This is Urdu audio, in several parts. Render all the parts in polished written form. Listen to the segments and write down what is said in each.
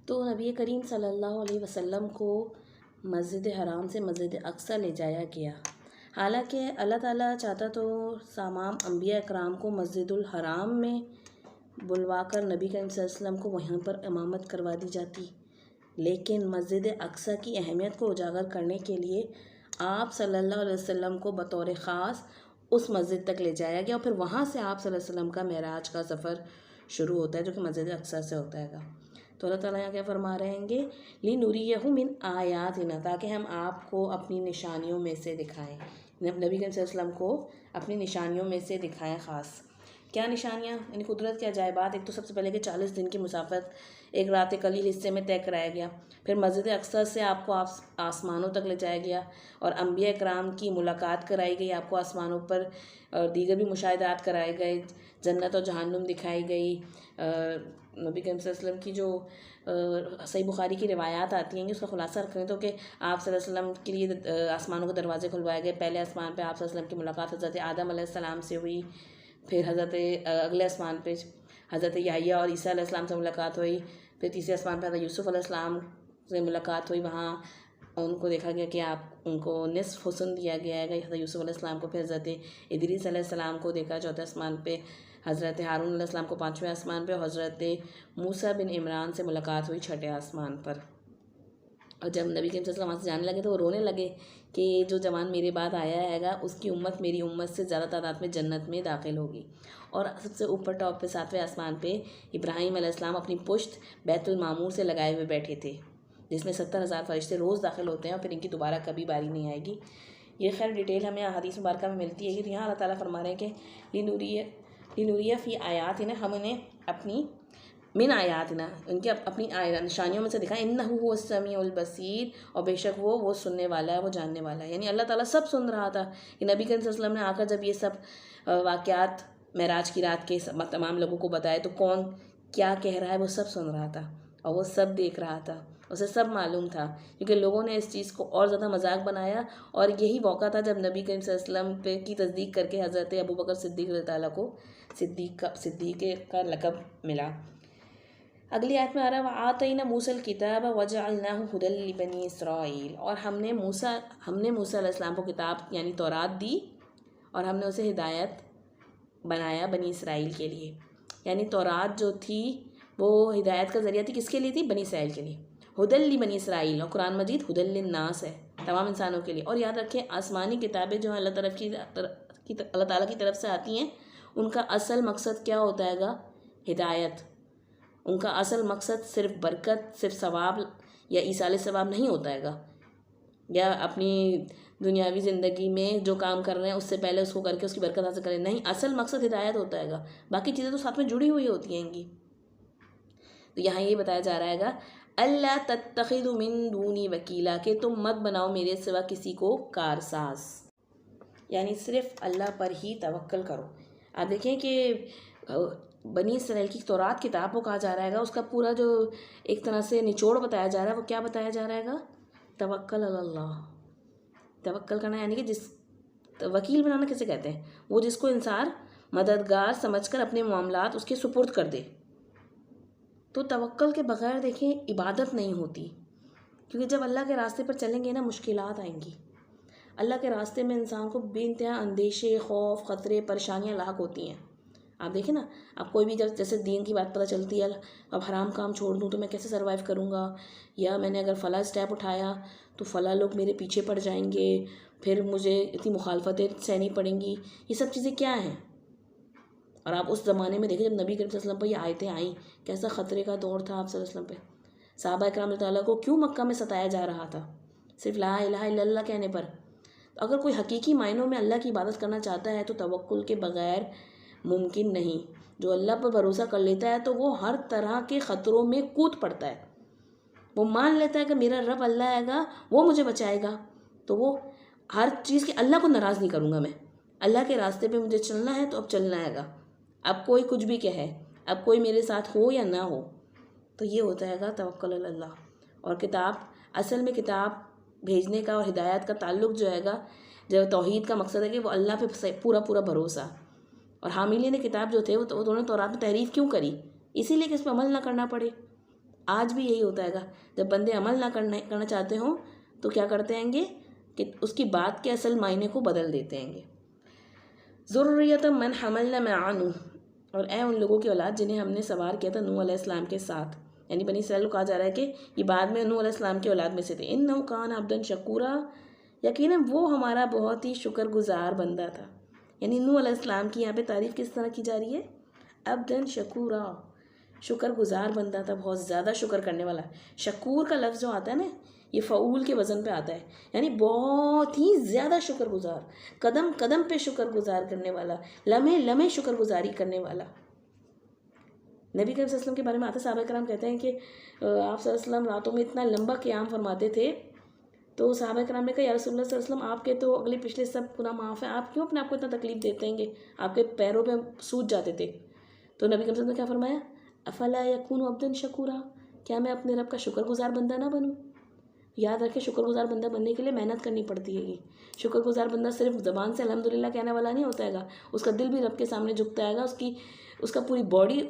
تو نبی کریم صلی اللہ علیہ وسلم کو مسجد حرام سے مسجد اقصی لے جایا گیا۔ حالانکہ اللہ تعالیٰ چاہتا تو تمام انبیاء اکرام کو مسجد الحرام میں بلوا کر نبی کریم صلی اللہ علیہ وسلم کو وہاں پر امامت کروا دی جاتی، لیکن مسجد اقصی کی اہمیت کو اجاگر کرنے کے لیے آپ صلی اللہ علیہ وسلم کو بطور خاص اس مسجد تک لے جایا گیا، اور پھر وہاں سے آپ صلی اللہ علیہ وسلم کا معراج کا سفر شروع ہوتا ہے، جو کہ مسجد اقصی سے ہوتا ہے گا۔ تو اللہ تعالیٰ یہاں کیا فرما رہے ہیں گے، لِنُرِيَهُ مِنْ آیاتنا، تاکہ ہم آپ کو اپنی نشانیوں میں سے دکھائیں، نبی کریم صلی اللہ علیہ وسلم کو اپنی نشانیوں میں سے دکھائیں۔ خاص کیا نشانیاں، یعنی قدرت کے عجائبات؟ ایک تو سب سے پہلے کہ 40 دن کی مسافت ایک رات قلیل حصے میں طے کرایا گیا، پھر مسجد اقصی سے آپ کو آسمانوں تک لے جایا گیا اور انبیاء اکرام کی ملاقات کرائی گئی، آپ کو آسمانوں پر اور دیگر بھی مشاہدات کرائے گئے، جنت اور جہنم دکھائی گئی۔ نبی کریم صلی اللہ علیہ وسلم کی جو صحیح بخاری کی روایات آتی ہیں، اس کا خلاصہ رکھیں تو کہ آپ صلی اللہ علیہ وسلم کے لیے آسمانوں کے دروازے کھلوائے گئے۔ پہلے آسمان پہ آپ صلی اللہ علیہ وسلم کی ملاقات حضرت آدم علیہ السلام سے ہوئی، پھر اگلے آسمان پہ حضرت یحییٰ اور عیسیٰ علیہ السلام سے ملاقات ہوئی، پھر تیسرے آسمان پہ حضرت یوسف علیہ السلام سے ملاقات ہوئی، وہاں ان کو دیکھا گیا کہ آپ ان کو نصف حسن دیا گیا ہے حضرت یوسف علیہ السلام کو، پھر حضرت ادریس علیہ السلام کو دیکھا چوتھے آسمان پہ، حضرت ہارون علیہ السلام کو 5ویں آسمان پہ، حضرت موسیٰ بن عمران سے ملاقات ہوئی 6 آسمان پر۔ اور جب نبی کریم صلی اللہ علیہ وسلم وہاں سے جانے لگے تو وہ رونے لگے کہ جو جوان میرے بعد آیا ہے گا اس کی امت میری امت سے زیادہ تعداد میں جنت میں داخل ہوگی۔ اور سب سے اوپر ٹاپ پہ 7ویں آسمان پہ ابراہیم علیہ السلام اپنی پشت بیت المعمور سے لگائے ہوئے بیٹھے تھے، جس میں 70,000 فرشتے روز داخل ہوتے ہیں، اور پھر ان کی دوبارہ کبھی باری نہیں آئے گی۔ یہ خیر ڈیٹیل ہمیں حدیث مبارکہ میں ملتی ہے کہ یہاں اللہ تعالیٰ فرما رہے ہیں کہ لِنُرِيَ فِي آیاتنا، ہم انہیں اپنی من آیاتنا، ان کے اپنی نشانیوں میں سے دکھائیں، اِنَّهُ هُوَ السَّمِيعُ الْبَصِيرُ، اور بے شک وہ سننے والا ہے، وہ جاننے والا ہے۔ یعنی اللہ تعالیٰ سب سن رہا تھا کہ نبی کریم صلی اللہ علیہ وسلم نے آ کر جب یہ سب واقعات معراج کی رات کے تمام لوگوں کو بتائے تو کون کیا کہہ رہا ہے وہ سب سن رہا تھا، اور وہ سب دیکھ رہا تھا، اسے سب معلوم تھا، کیونکہ لوگوں نے اس چیز کو اور زیادہ مذاق بنایا، اور یہی موقع تھا جب نبی کریم صلی اللہ علیہ وسلم پہ کی تصدیق کر کے حضرت ابوبکر صدیق رضی اللہ عنہ کو صدیق کا لقب ملا۔ اگلی آیت میں آ رہا ہے وَآتَيْنَا مُوسَى الْكِتَابَ وَجَعَلْنَاهُ هُدًى لِبَنِي إِسْرَائِيلَ، اور ہم نے موسیٰ علیہ السلام کو کتاب یعنی تورات دی، اور ہم نے اسے ہدایت بنایا بنی اسرائیل کے لیے۔ یعنی تورات جو تھی وہ ہدایت کا ذریعہ تھی، کس کے لیے تھی؟ بنی اسرائیل کے لیے۔ ہدی لبنی اسرائیل، اور قرآن مجید ہدی للناس ہے، تمام انسانوں کے لیے۔ اور یاد رکھیں آسمانی کتابیں جو اللہ تعالیٰ کی طرف سے آتی ہیں، ان کا اصل مقصد کیا ہوتا ہے گا؟ ہدایت۔ ان کا اصل مقصد صرف برکت، صرف ثواب یا ایصال ثواب نہیں ہوتا ہے گا، یا اپنی دنیاوی زندگی میں جو کام کر رہے ہیں اس سے پہلے اس کو کر کے اس کی برکت حاصل کریں، نہیں، اصل مقصد ہدایت ہوتا ہے گا، باقی چیزیں تو ساتھ میں جڑی ہوئی ہوتی ہیں گی۔ تو یہاں یہ بتایا جا رہا ہے گا اللہ تتخذوا من دونی وکیلا، کہ تم مت بناؤ میرے سوا کسی کو کارساز، یعنی صرف اللہ پر ہی توکل کرو۔ آپ دیکھیں کہ بنی اسرائیل کی تورات کتاب کو کہا جا رہا ہے گا، اس کا پورا جو ایک طرح سے نچوڑ بتایا جا رہا ہے وہ کیا بتایا جا رہا ہے گا؟ توکل علی اللہ، توکل کرنا، یعنی کہ وکیل بنانا کسے کہتے ہیں؟ وہ جس کو انسان مددگار سمجھ کر اپنے معاملات اس کے سپرد کر دے۔ تو توکل کے بغیر دیکھیں عبادت نہیں ہوتی، کیونکہ جب اللہ کے راستے پر چلیں گے نا مشکلات آئیں گی۔ اللہ کے راستے میں انسان کو بے انتہا اندیشے، خوف، خطرے، پریشانیاں لاحق ہوتی ہیں۔ آپ دیکھیں نا، آپ کوئی بھی جیسے دین کی بات پتہ چلتی ہے، اب حرام کام چھوڑ دوں تو میں کیسے سروائیو کروں گا، یا میں نے اگر فلاں اسٹیپ اٹھایا تو فلاں لوگ میرے پیچھے پڑ جائیں گے، پھر مجھے اتنی مخالفتیں سہنی پڑیں گی، یہ سب چیزیں کیا ہیں؟ اور آپ اس زمانے میں دیکھیں جب نبی کریم صلی اللہ علیہ وسلم پہ یہ آیتیں آئیں، کیسا خطرے کا دور تھا آپ صلی اللہ علیہ وسلم پہ۔ صحابہ اکرام رضی اللہ عنہ کو کیوں مکہ میں ستایا جا رہا تھا؟ صرف لا الہ الا اللہ کہنے پر۔ اگر کوئی حقیقی معنوں میں اللہ کی عبادت کرنا چاہتا ہے تو توکل کے بغیر ممکن نہیں۔ جو اللہ پر بھروسہ کر لیتا ہے تو وہ ہر طرح کے خطروں میں کود پڑتا ہے، وہ مان لیتا ہے کہ میرا رب اللہ آئے گا، وہ مجھے بچائے گا، تو وہ ہر چیز کے اللہ کو ناراض نہیں کروں گا، میں اللہ کے راستے پہ مجھے چلنا ہے تو اب چلنا ہے گا، اب کوئی کچھ بھی کہے، اب کوئی میرے ساتھ ہو یا نہ ہو۔ تو یہ ہوتا ہے گا توکل علی اللہ۔ اور کتاب، اصل میں کتاب بھیجنے کا اور ہدایت کا تعلق جو ہے گا، جو توحید کا مقصد ہے کہ وہ اللہ پہ پورا پورا بھروسہ۔ اور حاملین کتاب جو تھے وہ انہوں نے تورات میں تحریف کیوں کری؟ اسی لیے کہ اس پہ عمل نہ کرنا پڑے۔ آج بھی یہی ہوتا ہے گا، جب بندے عمل نہ کرنا چاہتے ہوں تو کیا کرتے ہیں گے کہ اس کی بات کے اصل معنی کو بدل دیتے ہیں گے۔ ذریۃ من حملنا مع نوح، اور اے ان لوگوں کی اولاد جنہیں ہم نے سوار کیا تھا نوح علیہ السلام کے ساتھ، یعنی بنی اسرائیل کو کہا جا رہا ہے کہ یہ بعد میں نوح علیہ السلام کی اولاد میں سے تھے۔ انہ کان عبدا شکورا، یقیناً وہ ہمارا بہت ہی شکر گزار بندہ تھا۔ یعنی نوح علیہ السلام کی یہاں پہ تعریف کس طرح کی جا رہی ہے؟ عبدا شکورا، شکر گزار بندہ تھا، بہت زیادہ شکر کرنے والا۔ شکور کا لفظ جو آتا ہے نا یہ فعول کے وزن پہ آتا ہے، یعنی بہت ہی زیادہ شکر گزار، قدم قدم پہ شکر گزار کرنے والا، لمحے لمحے شکر گزاری کرنے والا۔ نبی کریم صلی اللہ علیہ وسلم کے بارے میں آتا ہے، صحابہ کرام کہتے ہیں کہ آپ صلی اللہ علیہ وسلم راتوں میں اتنا لمبا قیام فرماتے تھے، تو صحابہ کرام نے کہا یا رسول اللہ صلی اللہ علیہ وسلم آپ کے تو اگلے پچھلے سب گناہ معاف ہیں، آپ کیوں اپنے آپ کو اتنا تکلیف دیتے ہیں گے؟ آپ کے پیروں پہ سوج جاتے تھے۔ تو نبی کریم صلی اللہ علیہ وسلم نے کیا فرمایا؟ افلا یکون عبدا شکورا، کیا میں اپنے رب کا شکر گزار بندہ نہ بنوں؟ یاد رکھے شکر گزار بندہ بننے کے لیے محنت کرنی پڑتی ہے گی۔ شکر گزار بندہ صرف زبان سے الحمدللہ کہنے والا نہیں ہوتا ہے گا، اس کا دل بھی رب کے سامنے جھکتا ہے گا، اس کا پوری باڈی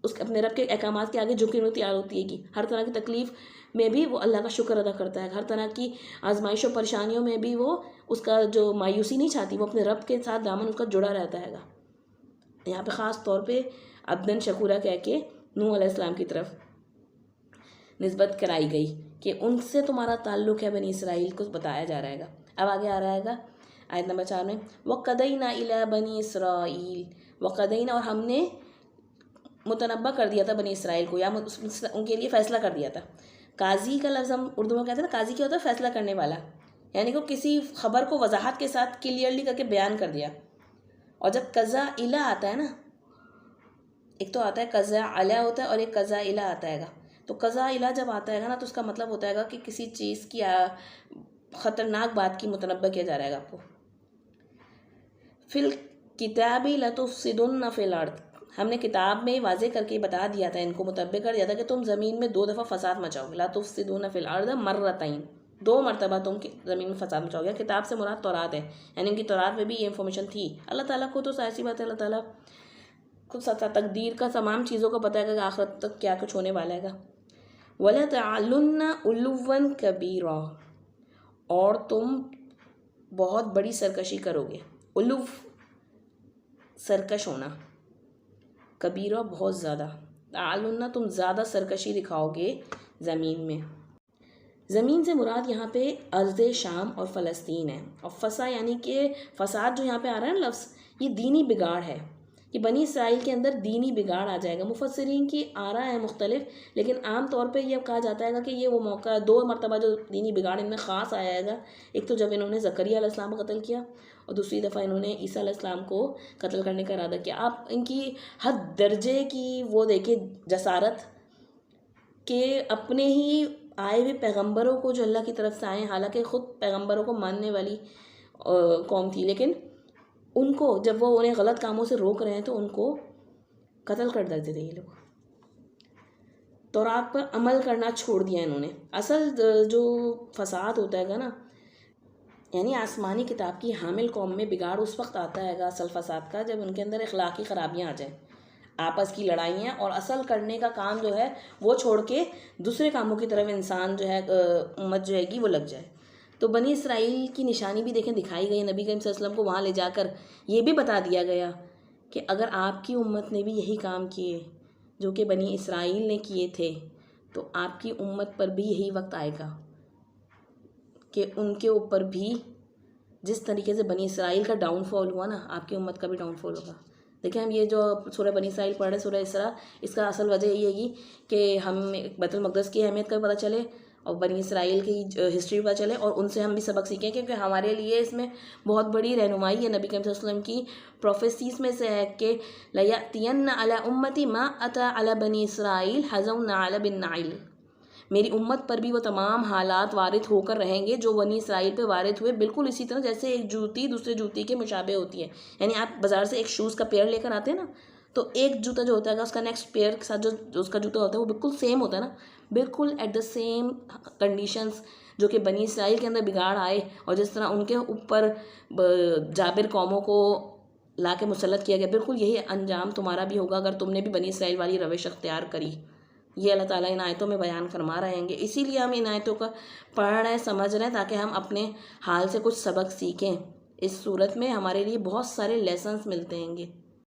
اپنے رب کے احکامات کے آگے جھکنے میں تیار ہوتی ہے گی۔ ہر طرح کی تکلیف میں بھی وہ اللہ کا شکر ادا کرتا ہے، ہر طرح کی آزمائش و پریشانیوں میں بھی وہ اس کا جو مایوسی نہیں چاہتی، وہ اپنے رب کے ساتھ دامن اس کا جڑا رہتا ہے گا۔ یہاں پہ خاص طور پہ عبدن شکورا کہہ کے نوح علیہ السلام کی طرف نسبت کرائی گئی کہ ان سے تمہارا تعلق ہے بنی اسرائیل کو بتایا جا رہا ہے گا۔ اب آگے آ رہا ہے گا آیت نمبر 4 میں، وَقَدَيْنَا إِلَىٰ بَنِي إِسْرَائِيلَ، وَقَدَيْنَا، اور ہم نے متنبع کر دیا تھا بنی اسرائیل کو، یا ان کے لیے فیصلہ کر دیا تھا۔ قاضی کا لفظ ہم اردو میں کہتے ہیں نا، قاضی کیا ہوتا ہے؟ فیصلہ کرنے والا، یعنی کہ کسی خبر کو وضاحت کے ساتھ کلیئرلی کر کے بیان کر دیا۔ اور جب قضا الا آتا ہے نا، ایک تو آتا ہے قضا علیہ ہوتا ہے اور ایک قضا الا آتا ہے گا، تو قضا الا جب آتا ہے نا تو اس کا مطلب ہوتا ہے گا کہ کسی چیز کی خطرناک بات کی متنبع کیا جا رہا ہے گا آپ کو۔ فی الکتاب لتفسدن فی الارض، ہم نے کتاب میں واضح کر کے بتا دیا تھا، ان کو متنبع کر دیا تھا کہ تم زمین میں 2 دفعہ فساد مچاؤ گے، لتفسدن فی الارض مرتین، 2 مرتبہ تم زمین میں فساد مچاؤ گے۔ کتاب سے مراد تورات ہے، یعنی ان کی تورات میں بھی یہ انفارمیشن تھی۔ اللہ تعالیٰ کو تو ایسی بات ہے، اللہ تعالیٰ خود تقدیر کا تمام چیزوں کو پتہ ہے کہ آخرت تک کیا کچھ ہونے والا ہے گا۔ وَلَتَعْلُنَّ عُلُوًّا كَبِيرًا، اور تم بہت بڑی سرکشی کرو گے۔ علو سرکش ہونا، کبیرہ بہت زیادہ، تعلن تم زیادہ سرکشی دکھاؤ گے زمین میں۔ زمین سے مراد یہاں پہ ارض شام اور فلسطین ہے، اور فسا یعنی کہ فساد جو یہاں پہ آ رہا ہے نا لفظ، یہ دینی بگاڑ ہے کہ بنی اسرائیل کے اندر دینی بگاڑ آ جائے گا۔ مفسرین کی آراء ہے مختلف، لیکن عام طور پہ یہ کہا جاتا ہے گا کہ یہ وہ موقع 2 مرتبہ جو دینی بگاڑ ان میں خاص آیا ہے گا، ایک تو جب انہوں نے زکریا علیہ السلام کو قتل کیا، اور دوسری دفعہ انہوں نے عیسیٰ علیہ السلام کو قتل کرنے کا ارادہ کیا۔ آپ ان کی حد درجے کی وہ دیکھیں جسارت، کہ اپنے ہی آئے ہوئے پیغمبروں کو جو اللہ کی طرف سے آئے، حالانکہ خود پیغمبروں کو ماننے والی قوم تھی، لیکن ان کو جب وہ انہیں غلط کاموں سے روک رہے ہیں تو ان کو قتل کر دیتے تھے یہ لوگ۔ تورات پر عمل کرنا چھوڑ دیا انہوں نے۔ اصل جو فساد ہوتا ہے گا نا، یعنی آسمانی کتاب کی حامل قوم میں بگاڑ اس وقت آتا ہے گا اصل فساد کا، جب ان کے اندر اخلاقی خرابیاں آ جائیں، آپس کی لڑائیاں، اور اصل کرنے کا کام جو ہے وہ چھوڑ کے دوسرے کاموں کی طرف انسان جو ہے، امت جو ہے گی وہ لگ جائے۔ تو بنی اسرائیل کی نشانی بھی دیکھیں دکھائی گئی، نبی کریم صلی اللہ علیہ وسلم کو وہاں لے جا کر یہ بھی بتا دیا گیا کہ اگر آپ کی امت نے بھی یہی کام کیے جو کہ بنی اسرائیل نے کیے تھے، تو آپ کی امت پر بھی یہی وقت آئے گا کہ ان کے اوپر بھی جس طریقے سے بنی اسرائیل کا ڈاؤن فال ہوا نا، آپ کی امت کا بھی ڈاؤن فال ہوگا۔ دیکھیں ہم یہ جو سورہ بنی اسرائیل پڑھ رہے ہیں، سورہ اسراء، اس کا اصل وجہ یہی ہے گی کہ ہم بیت المقدس کی اہمیت کا پتہ چلے اور بنی اسرائیل کی ہسٹری پتہ چلے، اور ان سے ہم بھی سبق سیکھیں، کیونکہ ہمارے لیے اس میں بہت بڑی رہنمائی ہے۔ نبی کریم صلی اللہ علیہ وسلم کی پروفیسیز میں سے ہے کہ لَيَأْتِيَنَّ عَلَىٰ أُمَّتِي مَا أَتَىٰ عَلَىٰ بَنِي إِسْرَائِيلَ حَذَوْا نَعْلَ بِالنَّعْلِ، میری امت پر بھی وہ تمام حالات وارد ہو کر رہیں گے جو بنی اسرائیل پہ وارد ہوئے، بالکل اسی طرح جیسے ایک جوتی دوسرے جوتی کے مشابہ ہوتی ہے۔ یعنی آپ بازار سے ایک شوز کا پیئر لے کر آتے ہیں نا، تو ایک جوتا جو ہوتا ہے اس کا نیکسٹ پیئر کے ساتھ جو اس کا جوتا ہوتا ہے وہ بالکل سیم ہوتا ہے نا، بالکل ایٹ دا سیم کنڈیشنز جو کہ بنی اسرائیل کے اندر بگاڑ آئے، اور جس طرح ان کے اوپر جابر قوموں کو لا کے مسلط کیا گیا، بالکل یہی انجام تمہارا بھی ہوگا اگر تم نے بھی بنی اسرائیل والی روش اختیار کری۔ یہ اللہ تعالیٰ ان آیتوں میں بیان فرما رہے ہیں گے. اسی لیے ہم ان آیتوں کا پڑھ رہے ہیں، سمجھ رہے ہیں، تاکہ ہم اپنے حال سے کچھ سبق سیکھیں. اس صورت میں ہمارے لیے بہت سارے لیسنس ملتے ہیں گے.